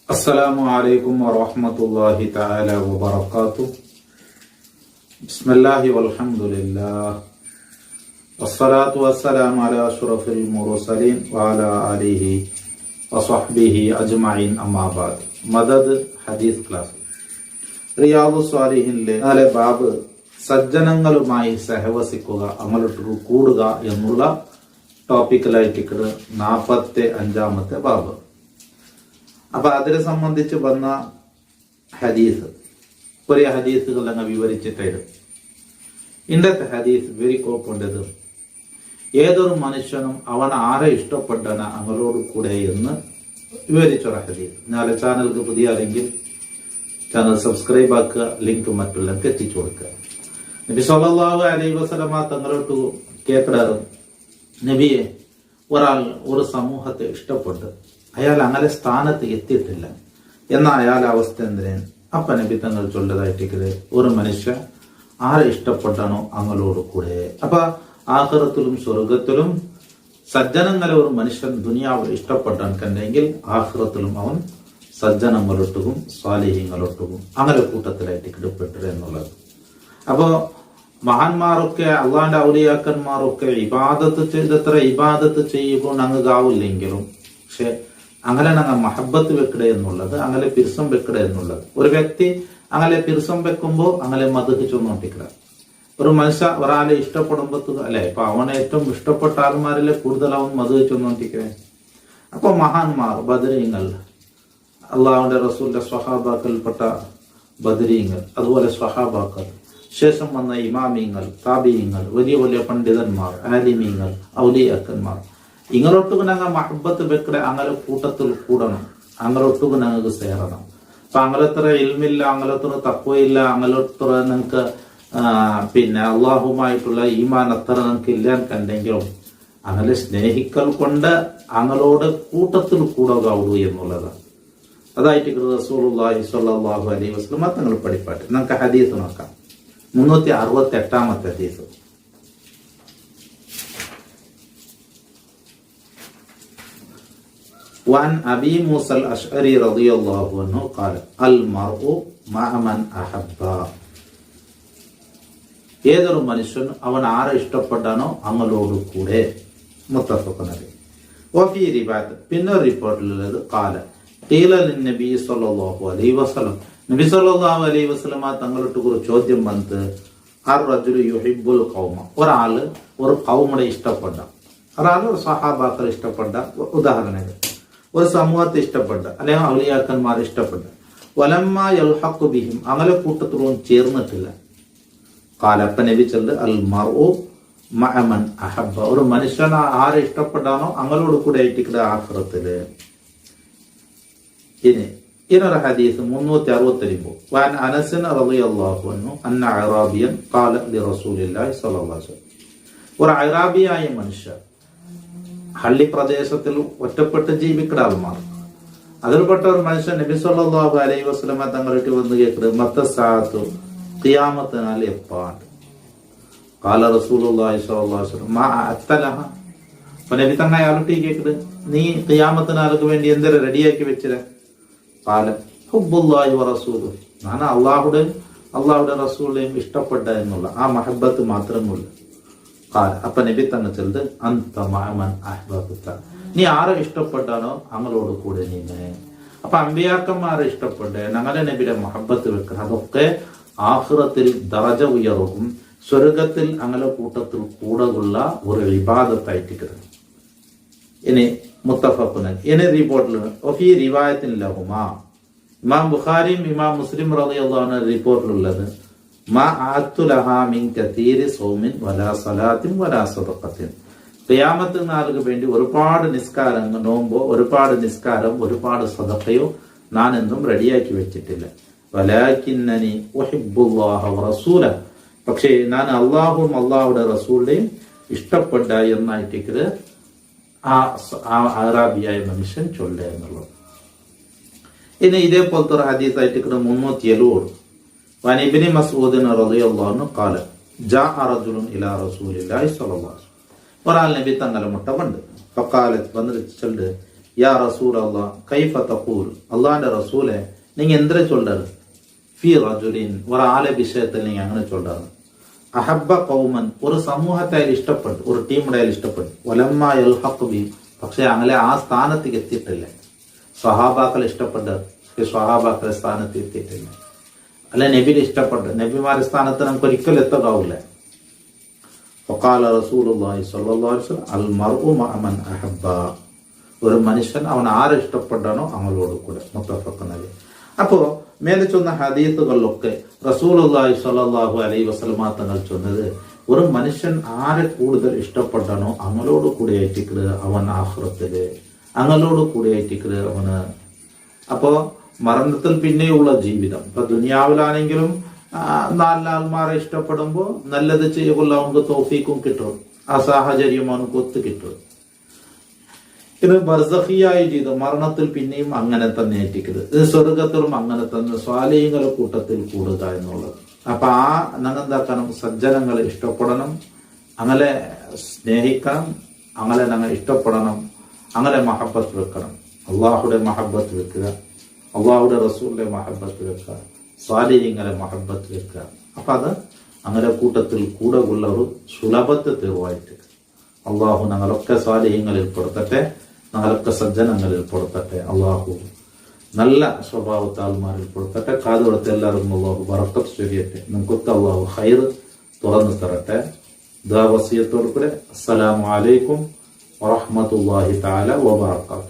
السلام عليكم ورحمة الله تعالى وبركاته. بسم الله والحمد لله والصلاة والسلام على أشرف المرسلين وعلى آله وصحبه أجمعين. أما بعد. മദദ് ഹദീസ് ക്ലാസ് റിയാദു സ്വാലിഹിനിലെ 4 ബാബ് സജ്ജനങ്ങളുമായി സഹവസിക്കുക, അങ്ങോട്ട് കൂടുക എന്നുള്ള ടോപ്പിക്കലായിട്ട് 45-ാമത്തെ ബാബ്. അപ്പൊ അതിനെ സംബന്ധിച്ച് വന്ന ഹദീസ് കുറെ ഹദീസുകൾ അങ്ങ് വിവരിച്ചിട്ടായിരുന്നു. ഇന്നത്തെ ഹദീസ് വെരി കോപ്പുണ്ടത്. ഏതൊരു മനുഷ്യനും അവൻ ആരെ ഇഷ്ടപ്പെട്ടാണ് അവരോട് കൂടെ എന്ന് വിവരിച്ചൊരു ഹദീസ്. നാളെ ചാനലിക്ക് പുതിയ ആരെങ്കിൽ ചാനൽ സബ്സ്ക്രൈബ് ആക്കുക, ലിങ്ക് മറ്റുള്ളവർക്ക് എത്തിച്ചു കൊടുക്കുക. നബി സല്ലല്ലാഹു അലൈഹി വസല്ലമ തങ്ങളോട്ട് കേൾക്കാറ്, നബിയെ, ഒരാൾ ഒരു സമൂഹത്തെ ഇഷ്ടപ്പെട്ട് അയാൾ അങ്ങനെ സ്ഥാനത്ത് എത്തിയിട്ടില്ല എന്ന അയാളുടെ അവസ്ഥ എന്തിനാണ്? അപ്പ നബി തങ്ങൾ ചൊല്ലതായിട്ട് ഒരു മനുഷ്യൻ ആരെ ഇഷ്ടപ്പെട്ടാണോ അങ്ങോട് കൂടെ. അപ്പൊ ആഖിറത്തിലും സ്വർഗത്തിലും സജ്ജനങ്ങളെ ഒരു മനുഷ്യൻ ദുനിയാവ് ഇഷ്ടപ്പെട്ടാൻ കണ്ടെങ്കിൽ ആഖിറത്തിലും അവൻ സജ്ജനങ്ങളൊട്ടുകും സ്വാലിഹ്യങ്ങളൊട്ടുകും അങ്ങനെ കൂട്ടത്തിലായിട്ട് കിടപ്പെട്ടത് എന്നുള്ളത്. അപ്പോ മഹാന്മാരൊക്കെ അള്ളാന്റെ ഔലിയാക്കന്മാരൊക്കെ ഇബാദത്ത് ചെയ്തത്ര ഇബാദത്ത് ചെയ്യുമ്പോൾ അങ്ങാവില്ലെങ്കിലും പക്ഷെ അങ്ങനെ ഞങ്ങൾ മഹബത്ത് വെക്കട എന്നുള്ളത്, അങ്ങനെ പിർസം വെക്കട എന്നുള്ളത്. ഒരു വ്യക്തി അങ്ങനെ പിർസം വെക്കുമ്പോൾ അങ്ങനെ മതക്ക് ചൊന്നോട്ടിക്കട. ഒരു മനുഷ്യ ഒരാളെ ഇഷ്ടപ്പെടുമ്പോ അല്ലെ, ഇപ്പൊ അവനെ ഏറ്റവും ഇഷ്ടപ്പെട്ട ആൾമാരിലെ കൂടുതൽ അവൻ മതക്ക് ചൊന്നോട്ടിക്കേ. അപ്പൊ മഹാന്മാർ ബദരീങ്ങൾ, അള്ളാഹുന്റെ റസൂലിന്റെ സ്വഹാബാക്കൽപ്പെട്ട ബദരീങ്ങൾ, അതുപോലെ സ്വഹാബാക്കൾ, ശേഷം വന്ന ഇമാമിങ്ങൾ, താബിയങ്ങൾ, വലിയ വലിയ പണ്ഡിതന്മാർ, ആലിമീങ്ങൾ, ഔലിയാക്കന്മാർ, ഇങ്ങളൊട്ടുക്ക് ഞങ്ങൾ മഹബത്ത് വെക്കടെ അങ്ങനെ കൂട്ടത്തിൽ കൂടണം, അങ്ങനൊട്ടുക്ക് ഞങ്ങൾക്ക് സേറണം. അപ്പൊ അങ്ങനത്ര ഇൽമില്ല, അങ്ങനത്ര തക്വയില്ല, അങ്ങനത്ര നിങ്ങൾക്ക് പിന്നെ അള്ളാഹുമായിട്ടുള്ള ഈമാൻ അത്ര നിങ്ങൾക്ക് ഇല്ലാൻ കണ്ടെങ്കിലും അങ്ങനെ സ്നേഹിക്കൽ കൊണ്ട് അങ്ങനോട് കൂട്ടത്തിൽ കൂടാവുള്ളൂ എന്നുള്ളതാണ്. അതായിട്ട് റസൂലുള്ളാഹി സ്വല്ലല്ലാഹു അലൈഹി വസല്ലം തങ്ങൾ പഠിപ്പാട്ട്. നമുക്ക് ഹദീസ് നോക്കാം. 368-ാമത്തെ ഹദീസ്. وعن أبي موسى الأشعري رضي الله عنه قال المرء مع من أحب. ഏതൊരു മനുഷ്യൻ അവൻ ആരെ ഇഷ്ടപ്പെട്ടാനോ അങ്ങോട് കൂടെ. മുത്തഫഖുൻ അലൈഹി. വഫീ റിവായത്ത്, പിന്നെ റിപ്പോർട്ടിലുള്ളത് ഖാല ഖീല ലിന്നബി സ്വല്ലല്ലാഹു അലൈഹി വസല്ലം, നബി സല്ലല്ലാഹു അലൈഹി വസല്ലം തങ്ങളോട്ട് ഒരു ചോദ്യം വന്നത്, അർറജുലു യുഹിബ്ബുൽ ഖൗമ, ഒരാള് ഒരു ഖൗമിനെ ഇഷ്ടപ്പെട്ട, ഒരാൾ ഒരു സ്വഹാബാക്കളെ ഇഷ്ടപ്പെട്ട, ഉദാഹരണങ്ങൾ ഒരു സമൂഹത്തെ ഇഷ്ടപ്പെട്ട, അല്ലെങ്കിൽ ഔലിയാക്കന്മാരെ ഇഷ്ടപ്പെട്ട, വലമ്മ യൽഹഖു ബിഹിം, അങ്ങനെ കൂട്ടത്തിലൊന്നും ചേർന്നിട്ടില്ല. കാലപ്പ നബി ചൊല്ല് അൽ മർഉ മഅ മൻ അഹബ്ബ, ഒരു മനുഷ്യൻ ആരെ ഇഷ്ടപ്പെട്ടാനോ അങ്ങനോട് കൂടെ ആയിട്ട് ആഖിറത്തില്. ഇനൊരു ഹദീസ് 369. വഅൻ അനസ് റളിയല്ലാഹു അൻഹു അന്ന അഅറാബിയൻ ഖാല ലിറസൂലില്ലാഹി സ്വല്ലല്ലാഹു അലൈഹി വസല്ലം, ഒരു അഅറാബിയായ മനുഷ്യൻ ഹള്ളി പ്രദേശത്തിൽ ഒറ്റപ്പെട്ട് ജീവിക്കുന്ന ആൾമാർ, അതിൽപ്പെട്ട ഒരു മനുഷ്യൻ നബി സല്ലല്ലാഹു അലൈഹി വസല്ലം തങ്ങൾക്ക് വന്ന് കേൾക്കുന്നത്, മത്തസാഅത്തു, ഖിയാമത്ത് നാൾ എപ്പാണ്? ഖാല റസൂലുള്ളാഹി സ്വല്ലല്ലാഹു അലൈഹി വസല്ലം മാ അത്തലഹ. അപ്പൊ നബി തങ്ങൾ അയാളോട്ട് കേൾക്കുന്നത്, നീ ഖിയാമത്ത് നാൾക്ക് വേണ്ടി എന്തൊരു റെഡിയാക്കി വെച്ചില്ല? ഖാല ഹുബ്ബുല്ലാഹി വറസൂലുഹു, ഞാൻ അള്ളാഹുടെ റസൂലിനെയും ഇഷ്ടപ്പെട്ട എന്നുള്ള ആ മഹബത്ത് മാത്രമുള്ളൂ. അപ്പൊ നബി തങ്ങൾ ചെല്ല് അന്ത മഅ മൻ അഹ്ബബ്ത, നീ ആരെ ഇഷ്ടപ്പെട്ടാനോ അങ്ങോട് കൂടെ നീങ്ങേ. അപ്പൊ അമ്പിയാക്കന്മാരെ ഇഷ്ടപ്പെട്ട് ഞങ്ങളുടെ നബിയുടെ മഹബത്ത് വെക്കുക, അതൊക്കെ ആഖിറത്തിൽ ദറജ ഉയർവും സ്വർഗത്തിൽ അങ്ങനെ കൂട്ടത്തിൽ കൂടെയുള്ള ഒരു ഇബാദത്തായിട്ട്. ഇനി മുത്തഫഖുൻ. ഇനി റിപ്പോർട്ടിൽ വഫീ റിവായത്തിൻ ലഹുമാ, ഇമാം ബുഖാരിയും ഇമാം മുസ്ലിം റളിയല്ലാഹു അൻഹു റിപ്പോർട്ടിലുള്ളത്, മാ ആത്തു ലഹാ മിൻ കതീരി സൗമിൻ വലാ സലാത്തിൻ വലാ സദഖത്തിൻ, ഖിയാമത്ത് നാളിന് വേണ്ടി ഒരുപാട് നിസ്കാരം, നോമ്പോ, ഒരുപാട് നിസ്കാരം, ഒരുപാട് സദഖയോ ഞാൻ എന്നും റെഡിയാക്കി വെച്ചിട്ടില്ല. വലാകിന്നനി ഉഹിബ്ബുല്ലാഹ വറസൂല, പക്ഷേ ഞാൻ അള്ളാഹും അള്ളാഹുടെ റസൂലിനെയും ഇഷ്ടപ്പെട്ട എന്നായിട്ട് ആ അറാബിയായ മനുഷ്യൻ ചൊല്ല എന്നുള്ളത്. ഇനി ഇതേപോലത്തെ ഒരു ഹദീസായിട്ട് 370. വഅൻ ഇബ്നു മസ്ഊദ് റളിയല്ലാഹു അൻഹു ഖാല ജാഅ റജുലുൻ ഇലാ റസൂലില്ലാഹി സ്വല്ലല്ലാഹു അലൈഹി വസല്ലം, ഒരാൾ നബി തങ്ങളെ മുട്ട കണ്ട്. ഫഖാലത്ത്, വന്നിട്ട് ചൊല്ല്, യാ റസൂൽ അള്ളാഹ് കൈഫ തഖൂൽ, അള്ളാഹിന്റെ റസൂലെ நீங்க എന്തിനെ ചൊല്ലാറ്, ഫി റജുലിൻ ഒരു ആളെ വിഷയത്തിൽ നീ അങ്ങനെ ചൊല്ലാറ്, അഹബ്ബ ഖൗമൻ ഒരു സമൂഹത്തെ അയാൾ ഇഷ്ടപ്പെട്ടു, ഒരു ടീമിടെ അയാൾ ഇഷ്ടപ്പെട്ടു, വലമ്മ യൽഹഖ് ബി പക്ഷെ അങ്ങനെ ആ സ്ഥാനത്തേക്ക് എത്തിയിട്ടില്ല, സ്വഹാബാക്കൾ ഇഷ്ടപ്പെട്ട സ്വഹാബാക്കളെ സ്ഥാനത്ത് എത്തിയിട്ടില്ല, അല്ല നബിനെ ഇഷ്ടപ്പെട്ട നബിമാരുടെ സ്ഥാനത്ത് നമുക്ക് ഒരിക്കലും എത്താനാവില്ല. ഫഖാല റസൂലുള്ളാഹി സ്വല്ലല്ലാഹു അലൈഹി വസല്ലം അൽ മർഉ മഅ മൻ അഹബ്ബ, ഒരു മനുഷ്യൻ അവൻ ആരെ ഇഷ്ടപ്പെട്ടാനോ അവളോട് കൂടെ. മുത്തഫഖുൻ അലൈഹി. അപ്പോ മേലെ ചൊന്ന ഹദീസുകളിലൊക്കെ റസൂലുള്ളാഹി സ്വല്ലല്ലാഹു അലൈഹി വസല്ലം തങ്ങൾ ചൊന്നത് ഒരു മനുഷ്യൻ ആരെ കൂടുതൽ ഇഷ്ടപ്പെട്ടാനോ അവളോട് കൂടെ ആയിട്ടിക്കല് അവൻ ആഖിറത്തില്, അവളോട് കൂടെ ആയിട്ടിക്കല് അവന്. അപ്പോ മരണത്തിൽ പിന്നെയുള്ള ജീവിതം, ഇപ്പൊ ദുനിയാവിലാണെങ്കിലും നാലാൾമാരെ ഇഷ്ടപ്പെടുമ്പോൾ നല്ലത് ചെയ്യുമ്പോൾ അവർക്ക് തൗഫീഖും കിട്ടും, ആ സാഹചര്യം അവനക്ക് ഒത്തു കിട്ടും. ഇത് ബർസഖിയായ ജീവിതം, മരണത്തിൽ പിന്നെയും അങ്ങനെ തന്നെ ഏറ്റിക്കരുത്, ഇത് സ്വർഗത്തിലും അങ്ങനെ തന്നെ സ്വാലിഹീങ്ങളുടെ കൂട്ടത്തിൽ കൂടുക എന്നുള്ളത്. അപ്പൊ ആ ഞങ്ങെന്താക്കണം, സജ്ജനങ്ങളെ ഇഷ്ടപ്പെടണം, അങ്ങനെ സ്നേഹിക്കണം, അങ്ങനെ ഞങ്ങൾ ഇഷ്ടപ്പെടണം, അങ്ങനെ മഹബത്ത് വെക്കണം. അള്ളാഹുടെ മഹബത്ത് വെക്കുക, അള്ളാഹുടെ റസൂലിന്റെ മഹബത്ത് വെക്കുക, സ്വാലിഹീങ്ങളെ മഹബത്ത് വെക്കുക. അപ്പൊ അത് അങ്ങനെ കൂട്ടത്തിൽ കൂടെ ഉള്ള ഒരു സുലഭത്തെ തീർവായിട്ട് അള്ളാഹു ഞങ്ങളൊക്കെ സ്വാലിഹീങ്ങളിൽ പെടുത്തട്ടെ, ഞങ്ങളൊക്കെ സജ്ജനങ്ങളിൽ പെടുത്തട്ടെ, അള്ളാഹു നല്ല സ്വഭാവത്താൽമാരിൽ പെടുത്തട്ടെ. കാതുകൊടുത്ത് എല്ലാവർക്കും അള്ളാഹു ബറക്കത്ത് ചൊരിയട്ടെ, നമുക്കൊക്കെ അള്ളാഹു ഖൈർ തുറന്നു തരട്ടെ. ദുആ വസിയത്തോടു കൂടെ അസ്സലാമു അലൈക്കും വറഹ്മത്തുള്ളാഹി തആല വബറകാതുഹു.